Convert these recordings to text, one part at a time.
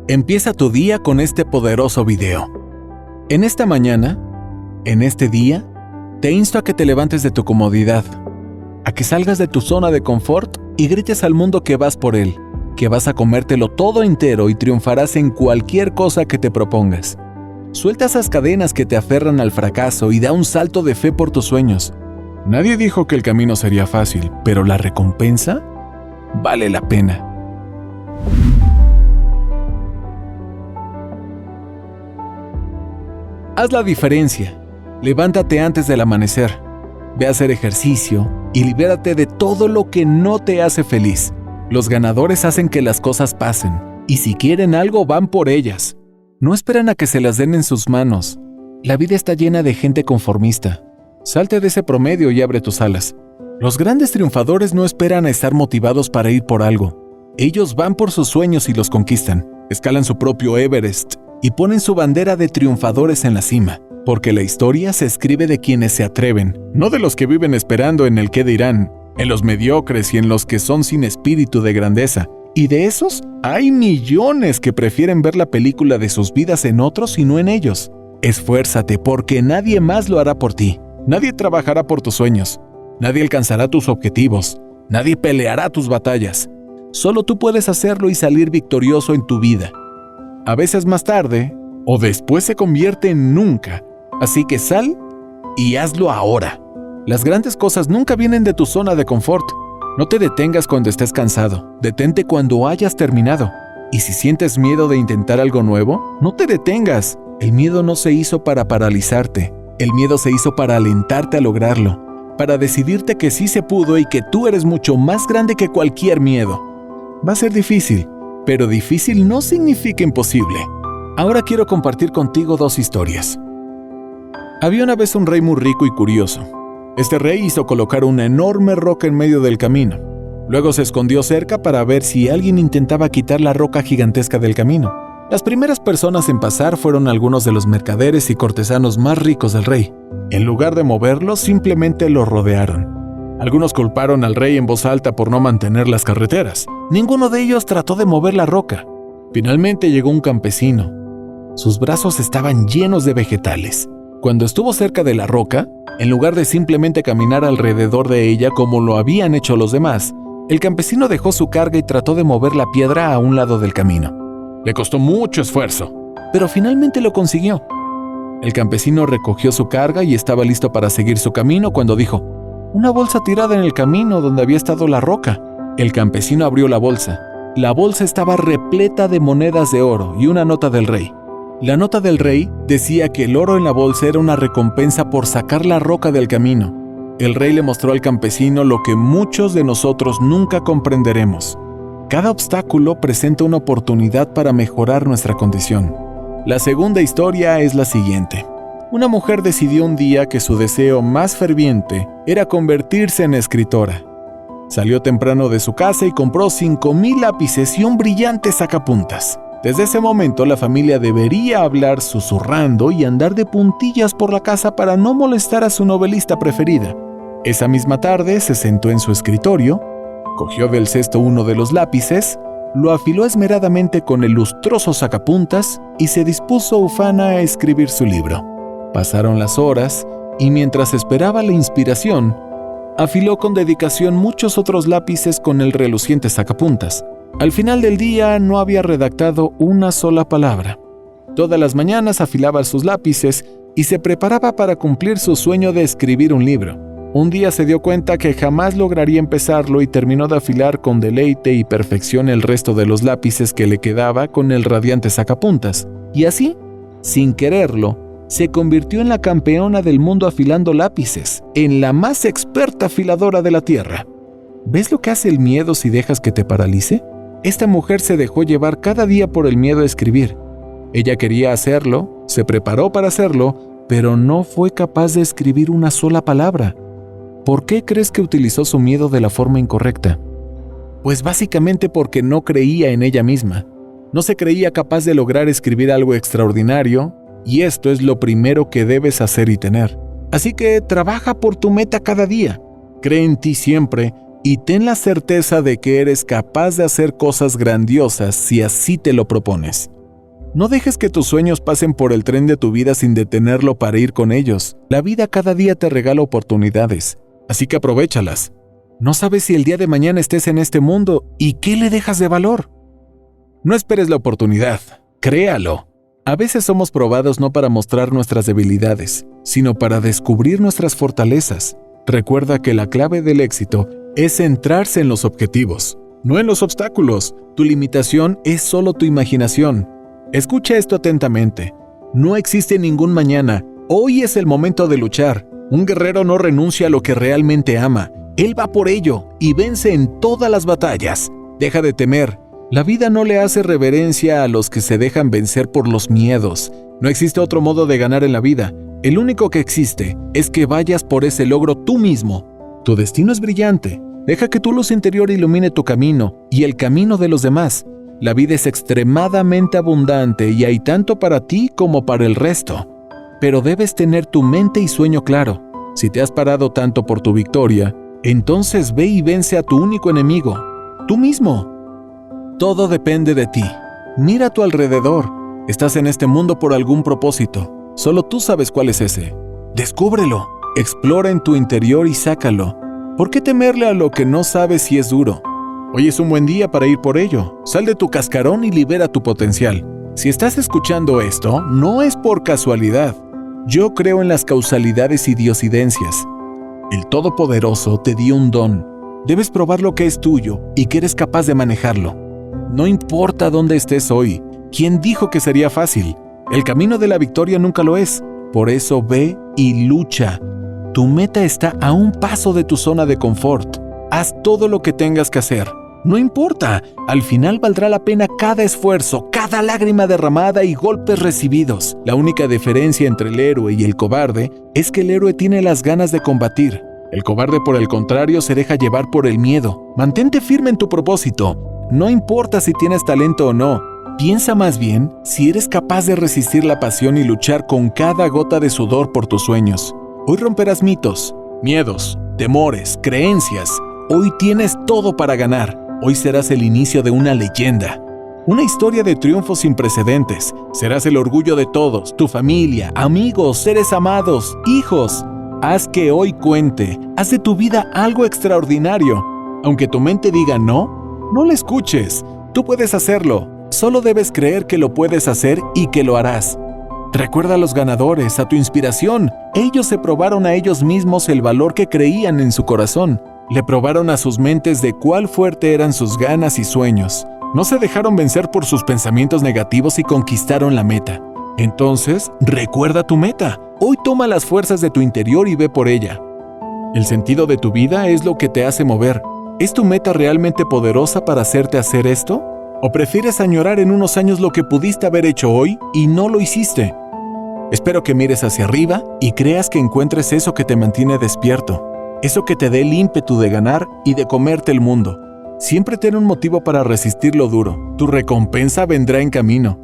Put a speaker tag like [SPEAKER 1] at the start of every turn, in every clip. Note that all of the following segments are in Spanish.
[SPEAKER 1] Empieza tu día con este poderoso video. En esta mañana, en este día, te insto a que te levantes de tu comodidad, a que salgas de tu zona de confort y grites al mundo que vas por él, que vas a comértelo todo entero y triunfarás en cualquier cosa que te propongas. Suelta esas cadenas que te aferran al fracaso y da un salto de fe por tus sueños. Nadie dijo que el camino sería fácil, pero la recompensa vale la pena. Haz la diferencia. Levántate antes del amanecer. Ve a hacer ejercicio y libérate de todo lo que no te hace feliz. Los ganadores hacen que las cosas pasen, y si quieren algo van por ellas. No esperan a que se las den en sus manos. La vida está llena de gente conformista. Salte de ese promedio y abre tus alas. Los grandes triunfadores no esperan a estar motivados para ir por algo. Ellos van por sus sueños y los conquistan. Escalan su propio Everest y ponen su bandera de triunfadores en la cima. Porque la historia se escribe de quienes se atreven, no de los que viven esperando en el qué dirán, en los mediocres y en los que son sin espíritu de grandeza. Y de esos, hay millones que prefieren ver la película de sus vidas en otros y no en ellos. Esfuérzate porque nadie más lo hará por ti. Nadie trabajará por tus sueños. Nadie alcanzará tus objetivos. Nadie peleará tus batallas. Solo tú puedes hacerlo y salir victorioso en tu vida. A veces más tarde, o después se convierte en nunca. Así que sal y hazlo ahora. Las grandes cosas nunca vienen de tu zona de confort. No te detengas cuando estés cansado. Detente cuando hayas terminado. Y si sientes miedo de intentar algo nuevo, no te detengas. El miedo no se hizo para paralizarte. El miedo se hizo para alentarte a lograrlo. Para decidirte que sí se pudo y que tú eres mucho más grande que cualquier miedo. Va a ser difícil, pero difícil no significa imposible. Ahora quiero compartir contigo 2 historias. Había una vez un rey muy rico y curioso. Este rey hizo colocar una enorme roca en medio del camino. Luego se escondió cerca para ver si alguien intentaba quitar la roca gigantesca del camino. Las primeras personas en pasar fueron algunos de los mercaderes y cortesanos más ricos del rey. En lugar de moverlo, simplemente lo rodearon. Algunos culparon al rey en voz alta por no mantener las carreteras. Ninguno de ellos trató de mover la roca. Finalmente llegó un campesino. Sus brazos estaban llenos de vegetales. Cuando estuvo cerca de la roca, en lugar de simplemente caminar alrededor de ella como lo habían hecho los demás, el campesino dejó su carga y trató de mover la piedra a un lado del camino. Le costó mucho esfuerzo, pero finalmente lo consiguió. El campesino recogió su carga y estaba listo para seguir su camino cuando dijo: «Una bolsa tirada en el camino donde había estado la roca». El campesino abrió la bolsa. La bolsa estaba repleta de monedas de oro y una nota del rey. La nota del rey decía que el oro en la bolsa era una recompensa por sacar la roca del camino. El rey le mostró al campesino lo que muchos de nosotros nunca comprenderemos. Cada obstáculo presenta una oportunidad para mejorar nuestra condición. La segunda historia es la siguiente. Una mujer decidió un día que su deseo más ferviente era convertirse en escritora. Salió temprano de su casa y compró 5,000 lápices y un brillante sacapuntas. Desde ese momento la familia debería hablar susurrando y andar de puntillas por la casa para no molestar a su novelista preferida. Esa misma tarde se sentó en su escritorio, cogió del cesto uno de los lápices, lo afiló esmeradamente con el lustroso sacapuntas y se dispuso ufana a escribir su libro. Pasaron las horas y mientras esperaba la inspiración, afiló con dedicación muchos otros lápices con el reluciente sacapuntas. Al final del día no había redactado una sola palabra. Todas las mañanas afilaba sus lápices y se preparaba para cumplir su sueño de escribir un libro. Un día se dio cuenta que jamás lograría empezarlo y terminó de afilar con deleite y perfección el resto de los lápices que le quedaba con el radiante sacapuntas. Y así, sin quererlo, se convirtió en la campeona del mundo afilando lápices, en la más experta afiladora de la tierra. ¿Ves lo que hace el miedo si dejas que te paralice? Esta mujer se dejó llevar cada día por el miedo a escribir. Ella quería hacerlo, se preparó para hacerlo, pero no fue capaz de escribir una sola palabra. ¿Por qué crees que utilizó su miedo de la forma incorrecta? Pues básicamente porque no creía en ella misma. No se creía capaz de lograr escribir algo extraordinario, y esto es lo primero que debes hacer y tener. Así que trabaja por tu meta cada día. Cree en ti siempre y ten la certeza de que eres capaz de hacer cosas grandiosas si así te lo propones. No dejes que tus sueños pasen por el tren de tu vida sin detenerlo para ir con ellos. La vida cada día te regala oportunidades, así que aprovéchalas. No sabes si el día de mañana estés en este mundo y qué le dejas de valor. No esperes la oportunidad, créalo. A veces somos probados no para mostrar nuestras debilidades, sino para descubrir nuestras fortalezas. Recuerda que la clave del éxito es centrarse en los objetivos, no en los obstáculos. Tu limitación es solo tu imaginación. Escucha esto atentamente. No existe ningún mañana. Hoy es el momento de luchar. Un guerrero no renuncia a lo que realmente ama. Él va por ello y vence en todas las batallas. Deja de temer. La vida no le hace reverencia a los que se dejan vencer por los miedos. No existe otro modo de ganar en la vida. El único que existe es que vayas por ese logro tú mismo. Tu destino es brillante. Deja que tu luz interior ilumine tu camino y el camino de los demás. La vida es extremadamente abundante y hay tanto para ti como para el resto. Pero debes tener tu mente y sueño claro. Si te has parado tanto por tu victoria, entonces ve y vence a tu único enemigo, tú mismo. Todo depende de ti. Mira a tu alrededor. Estás en este mundo por algún propósito. Solo tú sabes cuál es ese. Descúbrelo. Explora en tu interior y sácalo. ¿Por qué temerle a lo que no sabes si es duro? Hoy es un buen día para ir por ello. Sal de tu cascarón y libera tu potencial. Si estás escuchando esto, no es por casualidad. Yo creo en las causalidades y diosidencias. El Todopoderoso te dio un don. Debes probar lo que es tuyo y que eres capaz de manejarlo. No importa dónde estés hoy. ¿Quién dijo que sería fácil? El camino de la victoria nunca lo es. Por eso ve y lucha. Tu meta está a un paso de tu zona de confort. Haz todo lo que tengas que hacer. No importa, al final valdrá la pena cada esfuerzo, cada lágrima derramada y golpes recibidos. La única diferencia entre el héroe y el cobarde es que el héroe tiene las ganas de combatir. El cobarde, por el contrario, se deja llevar por el miedo. Mantente firme en tu propósito. No importa si tienes talento o no. Piensa más bien si eres capaz de resistir la pasión y luchar con cada gota de sudor por tus sueños. Hoy romperás mitos, miedos, temores, creencias. Hoy tienes todo para ganar. Hoy serás el inicio de una leyenda. Una historia de triunfo sin precedentes. Serás el orgullo de todos, tu familia, amigos, seres amados, hijos. Haz que hoy cuente. Haz de tu vida algo extraordinario. Aunque tu mente diga no, no la escuches. Tú puedes hacerlo. Solo debes creer que lo puedes hacer y que lo harás. Recuerda a los ganadores, a tu inspiración. Ellos se probaron a ellos mismos el valor que creían en su corazón. Le probaron a sus mentes de cuál fuerte eran sus ganas y sueños. No se dejaron vencer por sus pensamientos negativos y conquistaron la meta. Entonces, recuerda tu meta. Hoy toma las fuerzas de tu interior y ve por ella. El sentido de tu vida es lo que te hace mover. ¿Es tu meta realmente poderosa para hacerte hacer esto? ¿O prefieres añorar en unos años lo que pudiste haber hecho hoy y no lo hiciste? Espero que mires hacia arriba y creas que encuentres eso que te mantiene despierto. Eso que te dé el ímpetu de ganar y de comerte el mundo. Siempre ten un motivo para resistir lo duro. Tu recompensa vendrá en camino.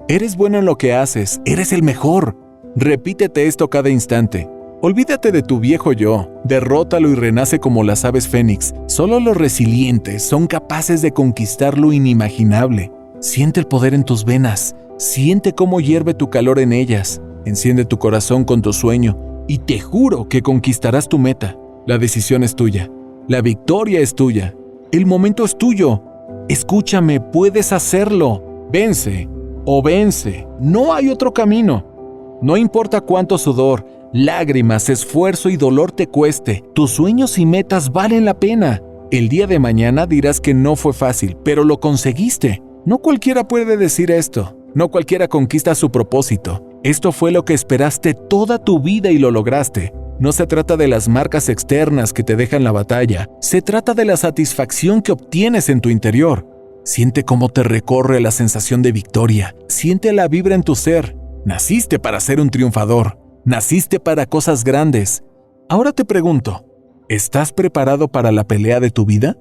[SPEAKER 1] Eres bueno en lo que haces. Eres el mejor. Repítete esto cada instante. Olvídate de tu viejo yo. Derrótalo y renace como las aves fénix. Solo los resilientes son capaces de conquistar lo inimaginable. Siente el poder en tus venas. Siente cómo hierve tu calor en ellas. Enciende tu corazón con tu sueño y te juro que conquistarás tu meta. La decisión es tuya. La victoria es tuya. El momento es tuyo. Escúchame, puedes hacerlo. Vence o vence. No hay otro camino. No importa cuánto sudor, lágrimas, esfuerzo y dolor te cueste, tus sueños y metas valen la pena. El día de mañana dirás que no fue fácil, pero lo conseguiste. No cualquiera puede decir esto. No cualquiera conquista su propósito. Esto fue lo que esperaste toda tu vida y lo lograste. No se trata de las marcas externas que te dejan la batalla. Se trata de la satisfacción que obtienes en tu interior. Siente cómo te recorre la sensación de victoria. Siente la vibra en tu ser. Naciste para ser un triunfador. Naciste para cosas grandes. Ahora te pregunto, ¿estás preparado para la pelea de tu vida?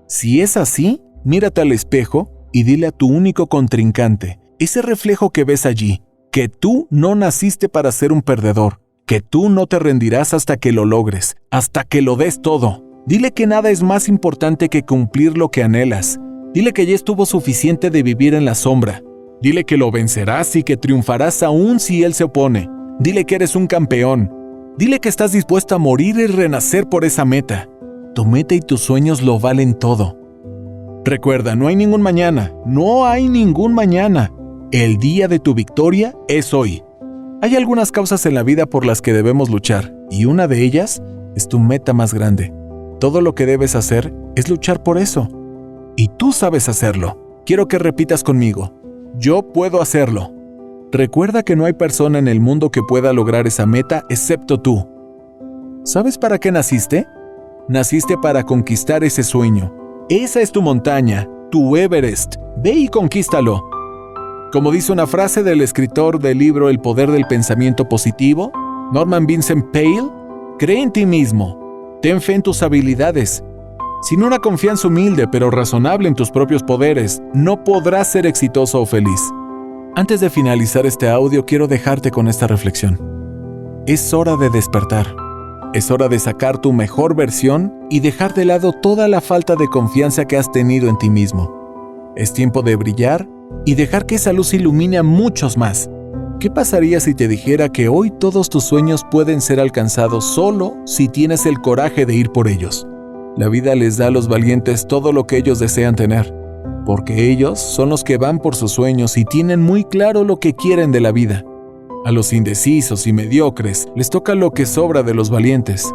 [SPEAKER 1] Si es así, mírate al espejo y dile a tu único contrincante, ese reflejo que ves allí, que tú no naciste para ser un perdedor, que tú no te rendirás hasta que lo logres, hasta que lo des todo. Dile que nada es más importante que cumplir lo que anhelas. Dile que ya estuvo suficiente de vivir en la sombra. Dile que lo vencerás y que triunfarás aún si él se opone. Dile que eres un campeón. Dile que estás dispuesto a morir y renacer por esa meta. Tu meta y tus sueños lo valen todo. Recuerda, no hay ningún mañana. No hay ningún mañana. El día de tu victoria es hoy. Hay algunas causas en la vida por las que debemos luchar, y una de ellas es tu meta más grande. Todo lo que debes hacer es luchar por eso. Y tú sabes hacerlo. Quiero que repitas conmigo. Yo puedo hacerlo. Recuerda que no hay persona en el mundo que pueda lograr esa meta excepto tú. ¿Sabes para qué naciste? Naciste para conquistar ese sueño. Esa es tu montaña, tu Everest. Ve y conquístalo. Como dice una frase del escritor del libro El poder del pensamiento positivo, Norman Vincent Peale, cree en ti mismo, ten fe en tus habilidades. Sin una confianza humilde pero razonable en tus propios poderes, no podrás ser exitoso o feliz. Antes de finalizar este audio, quiero dejarte con esta reflexión. Es hora de despertar. Es hora de sacar tu mejor versión y dejar de lado toda la falta de confianza que has tenido en ti mismo. Es tiempo de brillar y dejar que esa luz ilumine a muchos más. ¿Qué pasaría si te dijera que hoy todos tus sueños pueden ser alcanzados solo si tienes el coraje de ir por ellos? La vida les da a los valientes todo lo que ellos desean tener, porque ellos son los que van por sus sueños y tienen muy claro lo que quieren de la vida. A los indecisos y mediocres les toca lo que sobra de los valientes.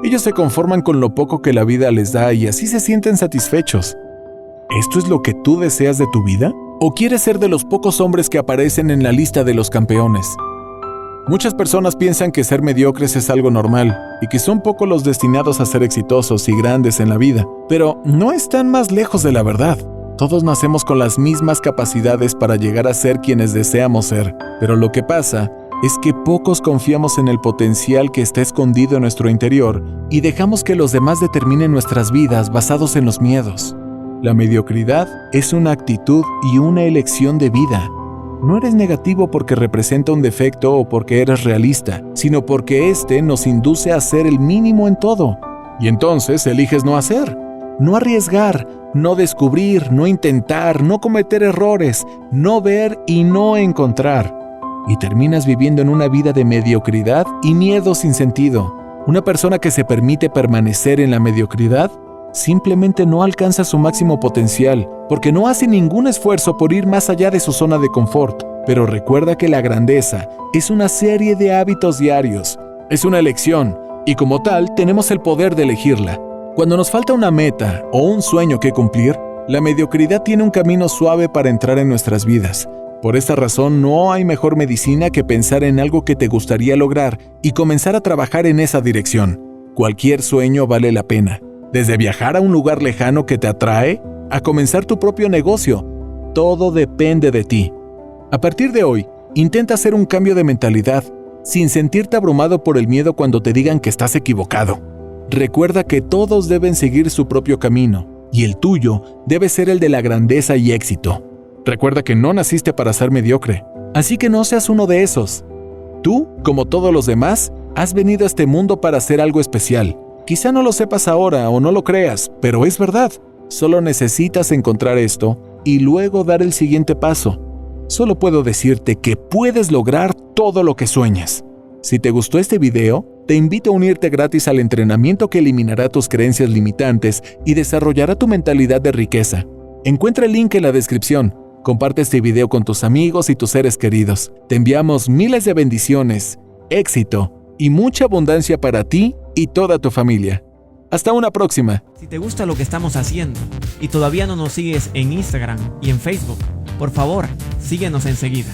[SPEAKER 1] Ellos se conforman con lo poco que la vida les da y así se sienten satisfechos. ¿Esto es lo que tú deseas de tu vida? ¿O quieres ser de los pocos hombres que aparecen en la lista de los campeones? Muchas personas piensan que ser mediocres es algo normal y que son pocos los destinados a ser exitosos y grandes en la vida, pero no están más lejos de la verdad. Todos nacemos con las mismas capacidades para llegar a ser quienes deseamos ser, pero lo que pasa es que pocos confiamos en el potencial que está escondido en nuestro interior y dejamos que los demás determinen nuestras vidas basados en los miedos. La mediocridad es una actitud y una elección de vida. No eres negativo porque representa un defecto o porque eres realista, sino porque este nos induce a hacer el mínimo en todo. Y entonces eliges no hacer, no arriesgar, no descubrir, no intentar, no cometer errores, no ver y no encontrar. Y terminas viviendo en una vida de mediocridad y miedo sin sentido. Una persona que se permite permanecer en la mediocridad simplemente no alcanza su máximo potencial, porque no hace ningún esfuerzo por ir más allá de su zona de confort. Pero recuerda que la grandeza es una serie de hábitos diarios, es una elección, y como tal tenemos el poder de elegirla. Cuando nos falta una meta o un sueño que cumplir, la mediocridad tiene un camino suave para entrar en nuestras vidas. Por esta razón, no hay mejor medicina que pensar en algo que te gustaría lograr y comenzar a trabajar en esa dirección. Cualquier sueño vale la pena. Desde viajar a un lugar lejano que te atrae, a comenzar tu propio negocio. Todo depende de ti. A partir de hoy, intenta hacer un cambio de mentalidad, sin sentirte abrumado por el miedo cuando te digan que estás equivocado. Recuerda que todos deben seguir su propio camino, y el tuyo debe ser el de la grandeza y éxito. Recuerda que no naciste para ser mediocre, así que no seas uno de esos. Tú, como todos los demás, has venido a este mundo para hacer algo especial. Quizá no lo sepas ahora o no lo creas, pero es verdad. Solo necesitas encontrar esto y luego dar el siguiente paso. Solo puedo decirte que puedes lograr todo lo que sueñas. Si te gustó este video, te invito a unirte gratis al entrenamiento que eliminará tus creencias limitantes y desarrollará tu mentalidad de riqueza. Encuentra el link en la descripción. Comparte este video con tus amigos y tus seres queridos. Te enviamos miles de bendiciones, éxito y mucha abundancia para ti y toda tu familia. Hasta una próxima.
[SPEAKER 2] Si te gusta lo que estamos haciendo y todavía no nos sigues en Instagram y en Facebook, por favor, síguenos enseguida.